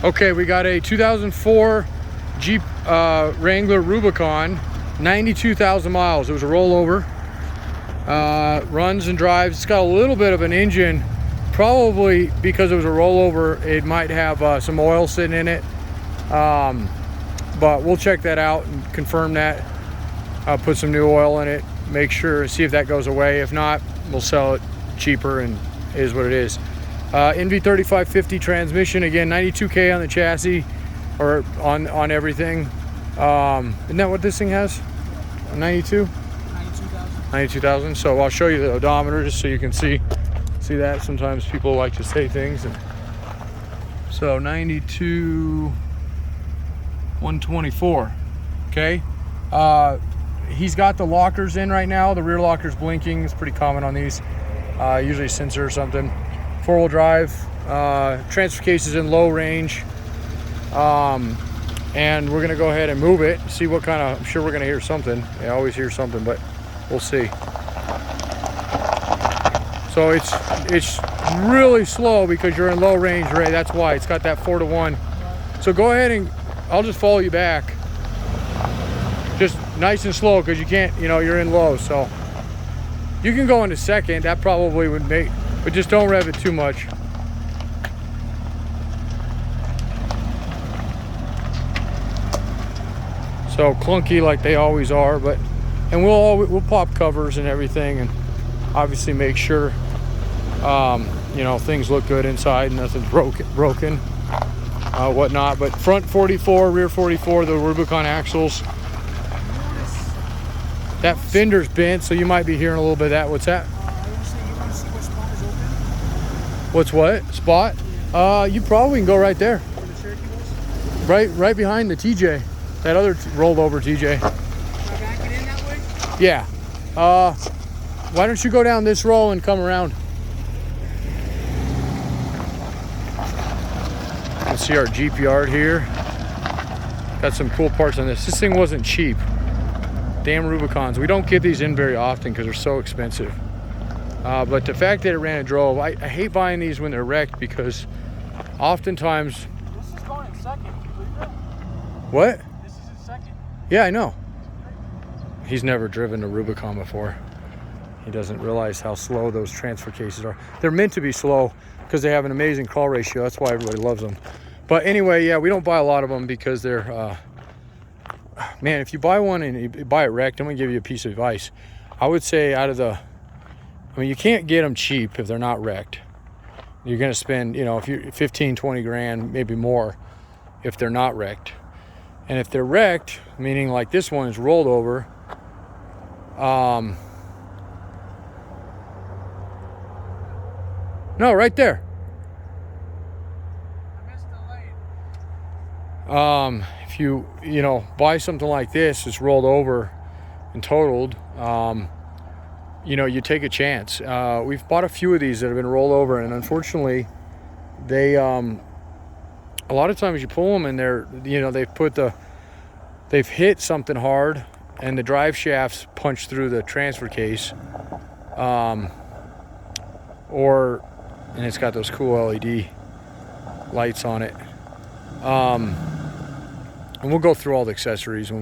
Okay, we got a 2004 Jeep Wrangler Rubicon, 92,000 miles. It was a rollover. Runs and drives. It's got a little bit of an engine, probably because it was a rollover. It might have some oil sitting in it, but we'll check that out and confirm that. Put some new oil in it, make sure, see if that goes away. If not, we'll sell it cheaper, and it is what it is. NV3550 transmission, again, 92K on the chassis, or on everything. Isn't that what this thing has? 92? 92,000. So I'll show you the odometer just so you can see that. Sometimes people like to say things. So 92, 124. Okay. He's got the lockers in right now. The rear locker's blinking. It's pretty common on these. Usually a sensor or something. 4-wheel drive. Transfer case is in low range. And we're gonna go ahead and move it, see what kind of, I'm sure we're gonna hear something. I always hear something, but we'll see. So it's really slow because you're in low range, right? That's why it's got that 4-to-1. So go ahead and I'll just follow you back. Just nice and slow, because you can't, you're in low. So you can go into second. That probably would make, but just don't rev it too much. So clunky like they always are, and we'll pop covers and everything, and obviously make sure things look good inside, nothing's broken, whatnot. But front 44, rear 44, the Rubicon axles. That fender's bent, so you might be hearing a little bit of that. What's that? What's what? Spot? You probably can go right there. Right behind the TJ. That other rolled over TJ. Back it in that way? Yeah. Why don't you go down this row and come around? Let's see our Jeep yard here. Got some cool parts on this. This thing wasn't cheap. Damn Rubicons. We don't get these in very often because they're so expensive. But the fact that it ran and drove, I hate buying these when they're wrecked, because oftentimes... This is going in second. Can you believe that? What? This is in second. Yeah, I know. He's never driven a Rubicon before. He doesn't realize how slow those transfer cases are. They're meant to be slow because they have an amazing crawl ratio. That's why everybody loves them. But anyway, yeah, we don't buy a lot of them because they're... man, if you buy one and you buy it wrecked, I'm gonna give you a piece of advice. I would say you can't get them cheap if they're not wrecked. You're gonna spend, if you're 15, 20 grand, maybe more, if they're not wrecked. And if they're wrecked, meaning like this one is rolled over, no, right there. I missed the lane. If you buy something like this, it's rolled over and totaled, you take a chance. We've bought a few of these that have been rolled over, and unfortunately they a lot of times you pull them and they've hit something hard, and the drive shafts punch through the transfer case, and it's got those cool LED lights on it. And we'll go through all the accessories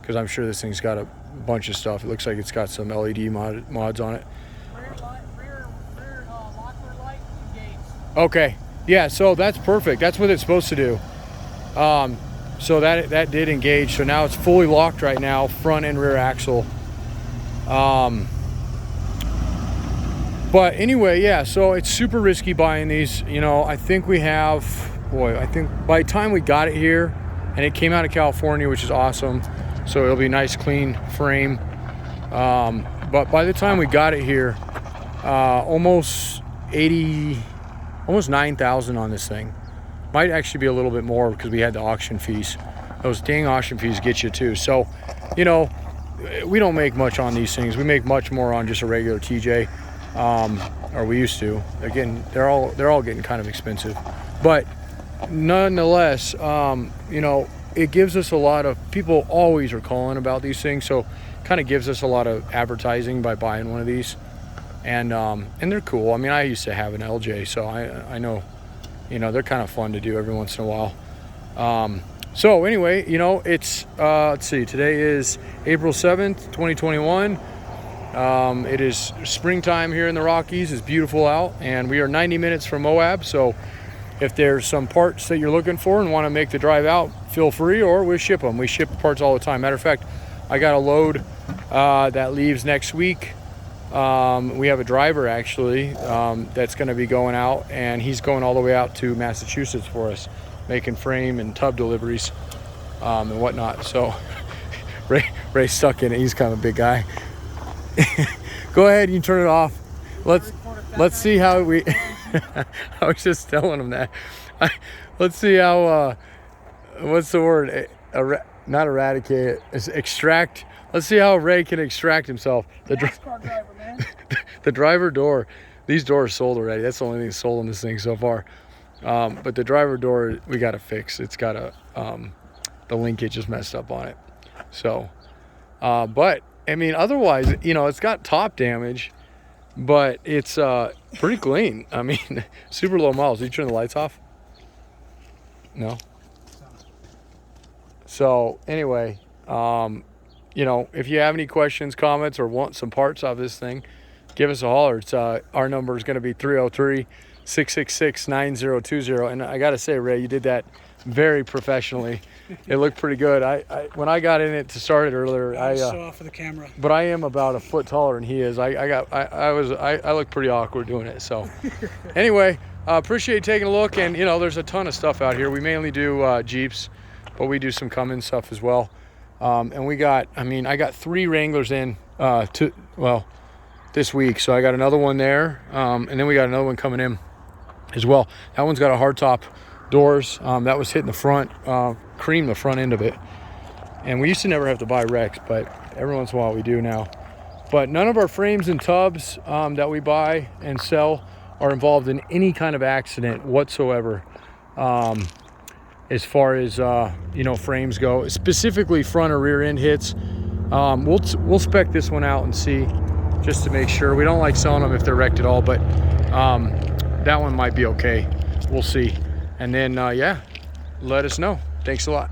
because I'm sure this thing's got a bunch of stuff. It looks like it's got some LED mods on it. Rear locker light engaged. Okay, yeah, so that's perfect. That's what it's supposed to do. So that did engage. So now it's fully locked right now, front and rear axle. But anyway, yeah, so it's super risky buying these. I think I think by the time we got it here, and it came out of California, which is awesome, so it'll be nice, clean frame. But by the time we got it here, almost 9,000 on this thing. Might actually be a little bit more because we had the auction fees. Those dang auction fees get you too. So, we don't make much on these things. We make much more on just a regular TJ, or we used to. Again, they're all getting kind of expensive, but nonetheless, it gives us a lot of people always are calling about these things, so kind of gives us a lot of advertising by buying one of these, and they're cool. I mean, I used to have an LJ, so I know you know, they're kind of fun to do every once in a while. So anyway, you know, it's let's see, today is April 7th, 2021. It is springtime here in the Rockies. It's beautiful out, and we are 90 minutes from Moab. So if there's some parts that you're looking for and want to make the drive out, feel free, or we ship them. We ship parts all the time. Matter of fact, I got a load that leaves next week. We have a driver actually that's going to be going out, and he's going all the way out to Massachusetts for us, making frame and tub deliveries and whatnot. So Ray's stuck in it. He's kind of a big guy. Go ahead, you can turn it off. Let's see how we I was just telling him that. Let's see how what's the word? Not eradicate, it's extract. Let's see how Ray can extract himself. NASCAR driver, man. The driver door. These doors sold already. That's the only thing sold on this thing so far. But the driver door we got to fix. It's got the linkage is messed up on it. So, but I mean, otherwise, you know, it's got top damage, but it's pretty clean. I mean, super low miles. Did you turn the lights off? No. So anyway, you know, if you have any questions, comments, or want some parts of this thing, give us a holler. It's our number is going to be 303-666-9020. And I got to say, Ray, you did that very professionally. It looked pretty good. I when I got in it to start it earlier, I was so off of the camera. But I am about a foot taller than he is. I look pretty awkward doing it. So anyway, appreciate you taking a look. And you know, there's a ton of stuff out here. We mainly do Jeeps, but we do some Cummins stuff as well. And we got, I mean, I got 3 Wranglers in this week. So I got another one there, and then we got another one coming in as well. That one's got a hardtop doors. That was hitting the front, cream the front end of it. And we used to never have to buy wrecks, but every once in a while we do now. But none of our frames and tubs that we buy and sell are involved in any kind of accident whatsoever. As far as you know, frames go, specifically front or rear end hits. We'll spec this one out and see, just to make sure. We don't like selling them if they're wrecked at all, but that one might be okay. We'll see. And then yeah, let us know. Thanks a lot.